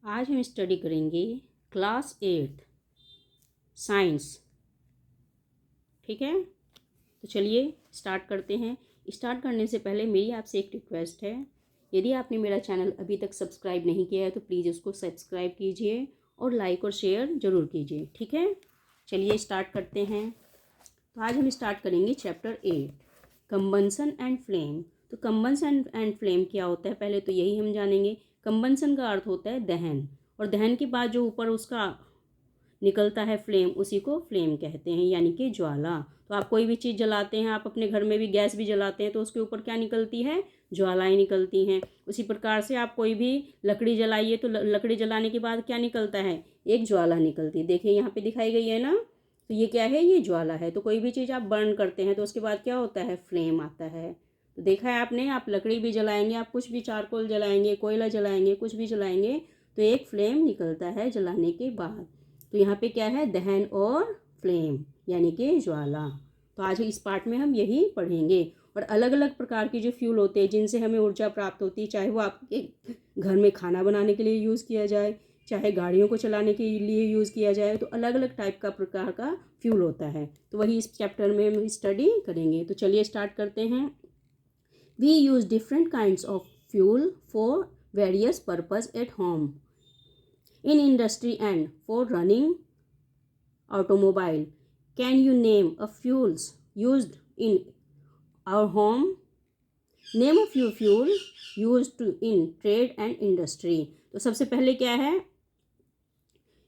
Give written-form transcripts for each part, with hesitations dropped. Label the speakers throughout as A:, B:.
A: आज हम स्टडी करेंगे क्लास 8 साइंस। ठीक है, तो चलिए स्टार्ट करते हैं। स्टार्ट करने से पहले मेरी आपसे एक रिक्वेस्ट है, यदि आपने मेरा चैनल अभी तक सब्सक्राइब नहीं किया है तो प्लीज़ उसको सब्सक्राइब कीजिए और लाइक और शेयर ज़रूर कीजिए। ठीक है, चलिए स्टार्ट करते हैं। तो आज हम स्टार्ट करेंगे चैप्टर 8 कंबंसन एंड फ्लेम। तो कंबंसन एंड फ्लेम क्या होता है, पहले तो यही हम जानेंगे। कंबंसन का अर्थ होता है दहन, और दहन के बाद जो ऊपर उसका निकलता है फ्लेम, उसी को फ्लेम कहते हैं, यानी कि ज्वाला। तो आप कोई भी चीज़ जलाते हैं, आप अपने घर में भी गैस भी जलाते हैं तो उसके ऊपर क्या निकलती है, ज्वालाएँ निकलती हैं। उसी प्रकार से आप कोई भी लकड़ी जलाइए तो लकड़ी जलाने के बाद क्या निकलता है, एक ज्वाला निकलती है। देखिए यहाँ पे दिखाई गई है ना, तो ये क्या है, ये ज्वाला है। तो कोई भी चीज़ आप बर्न करते हैं तो उसके बाद क्या होता है, फ्लेम आता है। तो देखा है आपने, आप लकड़ी भी जलाएंगे, आप कुछ भी चारकोल जलाएंगे, कोयला जलाएंगे, कुछ भी जलाएंगे तो एक फ्लेम निकलता है जलाने के बाद। तो यहाँ पे क्या है, दहन और फ्लेम यानी कि ज्वाला। तो आज इस पार्ट में हम यही पढ़ेंगे। और अलग अलग प्रकार के जो फ्यूल होते हैं जिनसे हमें ऊर्जा प्राप्त होती है, चाहे वो आपके घर में खाना बनाने के लिए यूज़ किया जाए, चाहे गाड़ियों को चलाने के लिए यूज़ किया जाए, तो अलग अलग टाइप का प्रकार का फ्यूल होता है। तो वही इस चैप्टर में हम स्टडी करेंगे। तो चलिए स्टार्ट करते हैं। We use different kinds of fuel for various purpose at home, in industry and for running automobile. Can you name a fuels used in our home? Name a few fuel used in trade and industry. तो सबसे पहले क्या है,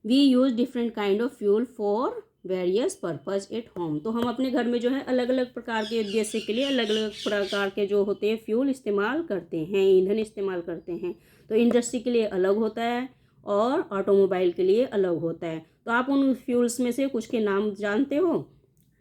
A: we use different kind of fuel for various purpose at home. तो हम अपने घर में जो है अलग अलग प्रकार के उद्देश्य के लिए अलग अलग प्रकार के जो होते हैं फ्यूल इस्तेमाल करते हैं, ईंधन इस्तेमाल करते हैं। तो इंडस्ट्री के लिए अलग होता है और ऑटोमोबाइल के लिए अलग होता है। तो आप उन फ्यूल्स में से कुछ के नाम जानते हो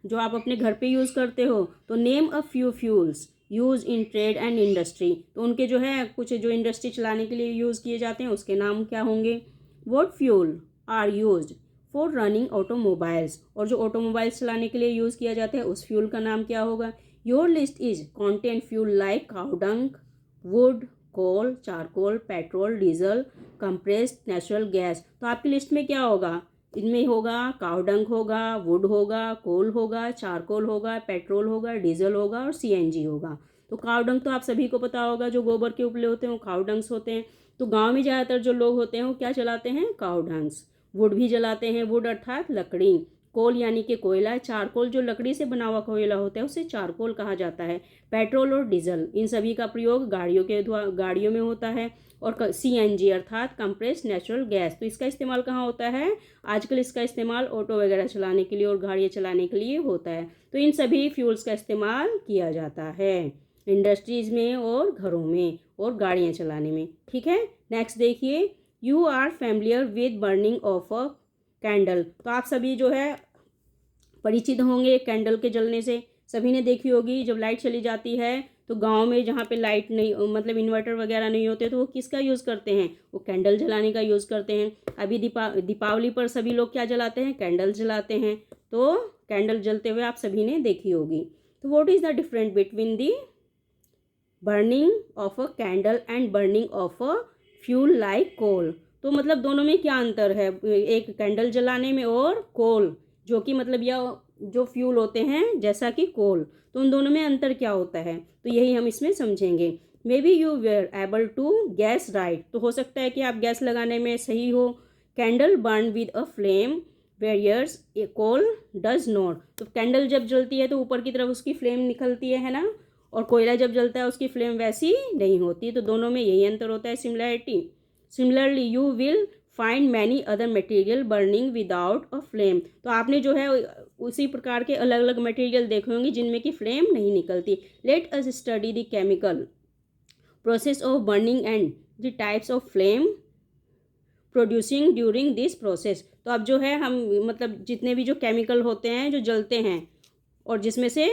A: जो आप अपने घर पे यूज़ करते हो। तो name a few fuels use in trade and industry. तो उनके जो है कुछ जो इंडस्ट्री चलाने के लिए यूज़ किए जाते हैं उसके नाम क्या होंगे। What fuel are used for running automobiles. और जो ऑटोमोबाइल्स चलाने के लिए यूज़ किया जाता है उस फ्यूल का नाम क्या होगा। Your list is content fuel like cow dung, wood, coal, charcoal, petrol, diesel, compressed natural gas. तो आपकी लिस्ट में क्या होगा, इनमें होगा काउडंग होगा, वुड होगा, कोल होगा, चारकोल होगा, पेट्रोल होगा, डीजल होगा और सीएनजी होगा। तो काउडंग तो आप सभी को पता होगा, जो गोबर के उपले होते हैं वो काउडंग्स होते हैं। तो गांव में ज़्यादातर जो लोग होते हैं वो क्या जलाते हैं, काउडंग्स। वुड भी जलाते हैं, वुड अर्थात लकड़ी। कोल यानी कि कोयला, चारकोल जो लकड़ी से बना हुआ कोयला होता है उसे चारकोल कहा जाता है। पेट्रोल और डीजल इन सभी का प्रयोग गाड़ियों में होता है। और सीएनजी अर्थात कंप्रेस्ड नेचुरल गैस, तो इसका इस्तेमाल कहाँ होता है, आजकल इसका इस्तेमाल ऑटो वगैरह चलाने के लिए और गाड़ियाँ चलाने के लिए होता है। तो इन सभी फ्यूल्स का इस्तेमाल किया जाता है इंडस्ट्रीज़ में और घरों में और गाड़ियाँ चलाने में। ठीक है, नेक्स्ट देखिए, you are familiar with burning of a candle. तो आप सभी जो है परिचित होंगे कैंडल के जलने से। सभी ने देखी होगी, जब लाइट चली जाती है तो गांव में जहाँ पे लाइट नहीं, मतलब इन्वर्टर वगैरह नहीं होते, तो वो किसका यूज़ करते हैं, वो कैंडल जलाने का यूज़ करते हैं। अभी दीपावली पर सभी लोग क्या जलाते हैं, कैंडल जलाते हैं। तो कैंडल जलते हुए आप सभी ने देखी होगी। तो what is the difference between the burning of a candle and burning of a fuel like coal. तो मतलब दोनों में क्या अंतर है, एक कैंडल जलाने में और कोल जो कि मतलब यह जो फ्यूल होते हैं जैसा कि कोल, तो उन दोनों में अंतर क्या होता है, तो यही हम इसमें समझेंगे। May be you were able to guess right. तो हो सकता है कि आप गैस लगाने में सही हो। Candle burn with a flame whereas a coal does not. तो कैंडल जब जलती है तो ऊपर की तरफ उसकी फ्लेम निकलती है ना, और कोयला जब जलता है उसकी फ्लेम वैसी नहीं होती। तो दोनों में यही अंतर होता है, similarity. Similarly you will find many other material burning without a flame. तो आपने जो है उसी प्रकार के अलग अलग मटेरियल देखे होंगे जिनमें कि फ्लेम नहीं निकलती। Let us study the chemical process of burning and the types of flame producing during this process. तो अब जो है हम मतलब जितने भी जो केमिकल होते हैं जो जलते हैं और जिसमें से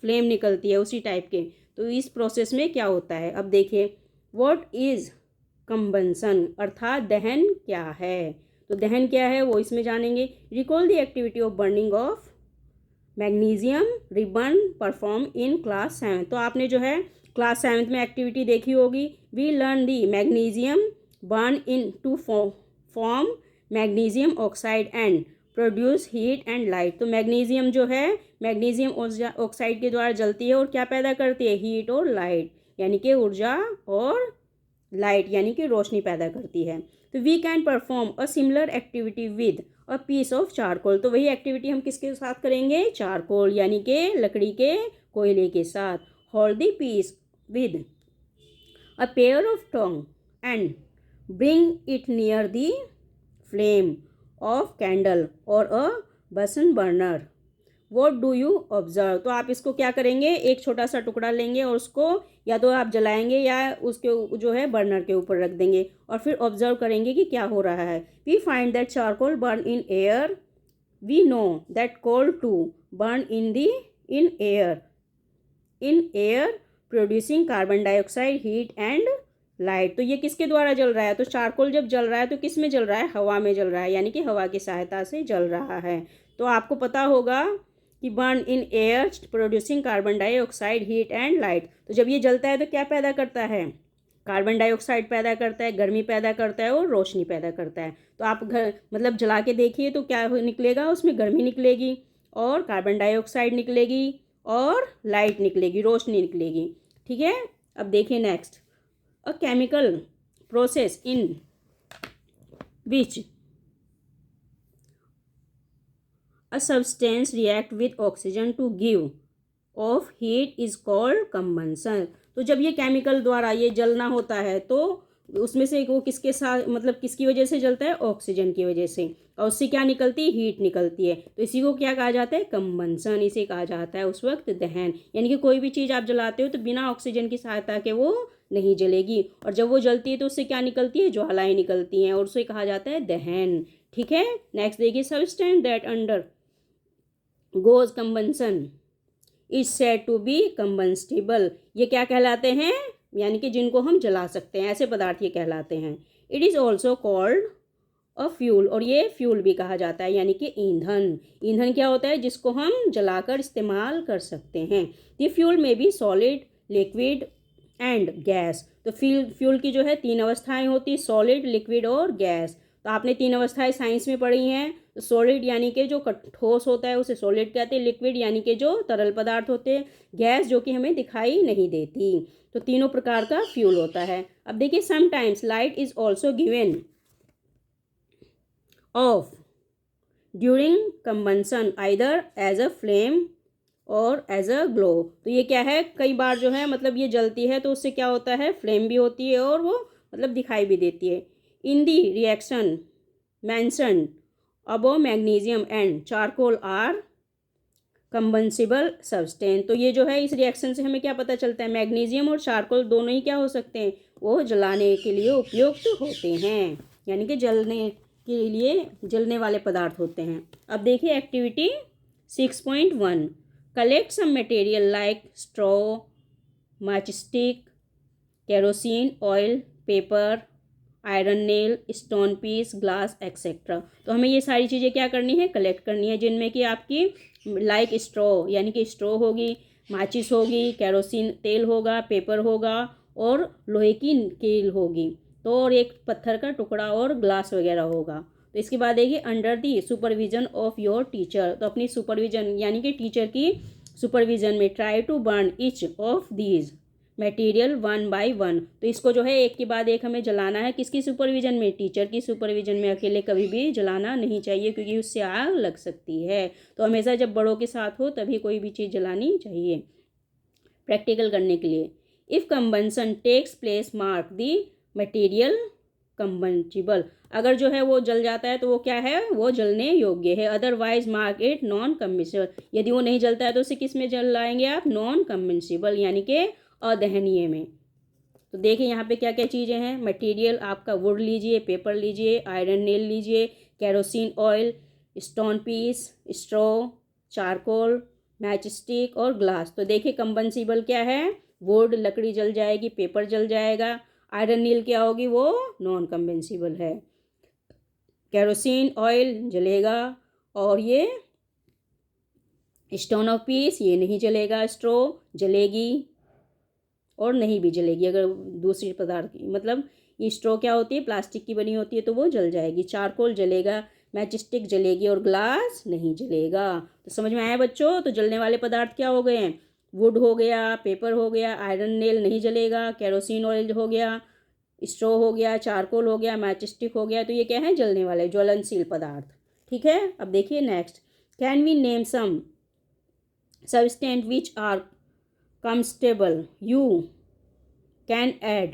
A: फ्लेम निकलती है उसी टाइप के, तो इस प्रोसेस में क्या होता है। अब देखिए, व्हाट इज़ कंबंसन अर्थात दहन क्या है। तो दहन क्या है वो इसमें जानेंगे। Recall the activity of burning of magnesium ribbon perform in class 7। तो आपने जो है क्लास 7 में एक्टिविटी देखी होगी। We learn the magnesium burn in to form magnesium oxide and produce heat and light. तो मैग्नीशियम जो है मैग्नीशियम ऑक्साइड के द्वारा जलती है और क्या पैदा करती है, हीट और लाइट, यानी कि ऊर्जा और लाइट यानी कि रोशनी पैदा करती है। तो we can perform a similar activity with a piece of charcoal. तो वही एक्टिविटी हम किसके साथ करेंगे, चारकोल यानी कि लकड़ी के कोयले के साथ। Hold the piece with a pair of tong and bring it near the flame of candle or a Bunsen burner. What do you observe. तो आप इसको क्या करेंगे, एक छोटा सा टुकड़ा लेंगे और उसको या तो आप जलाएंगे या उसके जो है बर्नर के ऊपर रख देंगे और फिर ऑब्जर्व करेंगे कि क्या हो रहा है। We find that charcoal burn in air, we know that coal too burn in air producing carbon dioxide heat and light. तो ये किसके द्वारा जल रहा है, तो चारकोल जब जल रहा है तो किस में जल रहा है, हवा में जल रहा है, यानी कि हवा की सहायता से जल रहा है। तो आपको पता होगा कि burn in air producing carbon dioxide heat and light. तो जब ये जलता है तो क्या पैदा करता है, कार्बन डाइऑक्साइड पैदा करता है, गर्मी पैदा करता है और रोशनी पैदा करता है। तो आप घर मतलब जला के देखिए तो क्या निकलेगा, उसमें गर्मी निकलेगी और कार्बन डाइऑक्साइड निकलेगी और लाइट निकलेगी, रोशनी निकलेगी। ठीक है, अब देखिए next, a chemical process in which a substance react with oxygen to give off heat is called combustion। तो जब ये केमिकल द्वारा ये जलना होता है तो उसमें से वो किसके साथ मतलब किसकी वजह से जलता है, ऑक्सीजन की वजह से, और उससे क्या निकलती है, हीट निकलती है। तो इसी को क्या कहा जाता है, कंबंसन, इसे कहा जाता है उस वक्त दहन। यानी कि कोई भी चीज़ आप जलाते हो तो बिना ऑक्सीजन की सहायता के वो नहीं जलेगी, और जब वो जलती है तो उससे क्या निकलती है, ज्वालाएँ निकलती हैं, और उसे कहा जाता है दहन। ठीक है, नेक्स्ट देखिए, substance that undergoes combustion is said to be combustible. ये क्या कहलाते हैं, यानी कि जिनको हम जला सकते हैं, ऐसे पदार्थ ये कहलाते हैं। It is also called a fuel, और ये फ्यूल भी कहा जाता है, यानी कि ईंधन। ईंधन क्या होता है, जिसको हम जलाकर इस्तेमाल कर सकते हैं। The fuel may be solid, liquid and gas. तो फ्यूल की जो है 3 अवस्थाएं होती, सॉलिड, लिक्विड और गैस। तो आपने 3 अवस्थाएं साइंस में पढ़ी हैं। तो सॉलिड यानी कि जो ठोस होता है उसे सॉलिड कहते हैं, लिक्विड यानी कि जो तरल पदार्थ होते हैं, गैस जो कि हमें दिखाई नहीं देती। तो तीनों प्रकार का फ्यूल होता है। अब देखिए, sometimes light is also given off during combustion either as a flame or as a glow. तो ये क्या है, कई बार जो है मतलब ये जलती है तो उससे क्या होता है, फ्लेम भी होती है और वो मतलब दिखाई भी देती है। In the reaction mentioned above magnesium and charcoal are combustible substance. तो ये जो है इस रिएक्शन से हमें क्या पता चलता है, मैग्नीशियम और चारकोल दोनों ही क्या हो सकते हैं, वो जलाने के लिए उपयुक्त होते हैं, यानी कि जलने के लिए जलने वाले पदार्थ होते हैं। अब देखिए activity 6.1, collect some material like straw, matchstick, kerosene oil, paper, iron nail, stone piece, glass etcetera. तो हमें ये सारी चीज़ें क्या करनी है, कलेक्ट करनी है, जिनमें कि आपकी लाइक स्ट्रॉ यानी कि स्ट्रॉ होगी, माचिस होगी, केरोसिन तेल होगा, पेपर होगा और लोहे की कील होगी, तो और एक पत्थर का टुकड़ा और ग्लास वगैरह होगा। तो इसके बाद देखिए, under the supervision of your teacher. तो अपनी सुपरविजन यानी कि टीचर की सुपरविजन में try to burn each of these material 1 by 1। तो इसको जो है एक के बाद एक हमें जलाना है, किसकी सुपरविजन में, टीचर की सुपरविजन में। अकेले कभी भी जलाना नहीं चाहिए क्योंकि उससे आग लग सकती है। तो हमेशा जब बड़ों के साथ हो तभी कोई भी चीज़ जलानी चाहिए। प्रैक्टिकल करने के लिए, if combustion takes place mark the material combustible. अगर जो है वो जल जाता है तो वो क्या है, वो जलने योग्य है। Otherwise mark it non combustible. यदि वो नहीं जलता है तो उसे किस में जलाएंगे आप, नॉन कंबंसिबल यानी कि अदहनीय में। तो देखिए यहाँ पे क्या क्या चीज़ें हैं, मटेरियल आपका वुड लीजिए, पेपर लीजिए, आयरन नेल लीजिए, kerosene oil, stone piece, straw, charcoal, match stick और ग्लास। तो देखिए कंबंसिबल क्या है, वुड लकड़ी जल जाएगी, पेपर जल जाएगा, आयरन नील क्या होगी, वो नॉन कंबंसिबल है, केरोसिन ऑयल जलेगा, और ये स्टोन ऑफ पीस ये नहीं जलेगा, स्ट्रॉ जलेगी और नहीं भी जलेगी अगर दूसरी पदार्थ की मतलब ये स्ट्रॉ क्या होती है, प्लास्टिक की बनी होती है, तो वो जल जाएगी। चारकोल जलेगा, मैच स्टिक जलेगी और ग्लास नहीं जलेगा। तो समझ में आया बच्चों? तो जलने वाले पदार्थ क्या हो गए हैं? वुड हो गया, पेपर हो गया, आयरन नेल नहीं जलेगा, केरोसिन ऑयल हो गया, स्ट्रॉ हो गया, चारकोल हो गया, मैच स्टिक हो गया। तो ये क्या है? जलने वाले ज्वलनशील पदार्थ। ठीक है, अब देखिए next. Can we name some substance which are combustible? You can add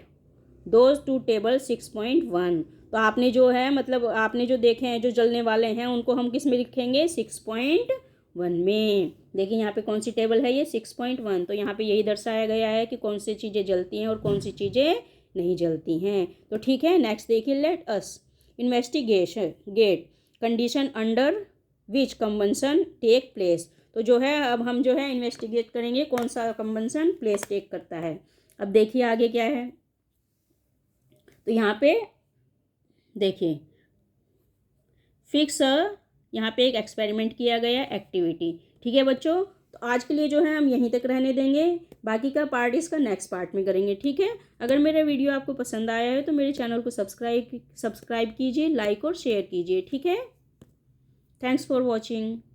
A: those to table 6.1। तो आपने जो है मतलब आपने जो देखे हैं जो जलने वाले हैं उनको हम किस में लिखेंगे? 6.1 में। देखिए यहाँ पे कौन सी टेबल है? ये 6.1। तो यहाँ पे यही दर्शाया गया है कि कौन सी चीज़ें जलती हैं और कौन सी चीज़ें नहीं जलती हैं। तो ठीक है, नेक्स्ट देखिए। Let us investigation get condition under which combustion take place. तो जो है अब हम जो है इन्वेस्टिगेट करेंगे कौन सा कंबंशन प्लेस टेक करता है। अब देखिए आगे क्या है। तो यहाँ पे देखिए फिक्स यहाँ पे एक एक्सपेरिमेंट किया गया एक्टिविटी। ठीक है बच्चों, तो आज के लिए जो है हम यहीं तक रहने देंगे, बाकी का पार्ट इसका नेक्स्ट पार्ट में करेंगे। ठीक है, अगर मेरा वीडियो आपको पसंद आया है तो मेरे चैनल को सब्सक्राइब कीजिए, लाइक और शेयर कीजिए। ठीक है, थैंक्स फॉर वॉचिंग।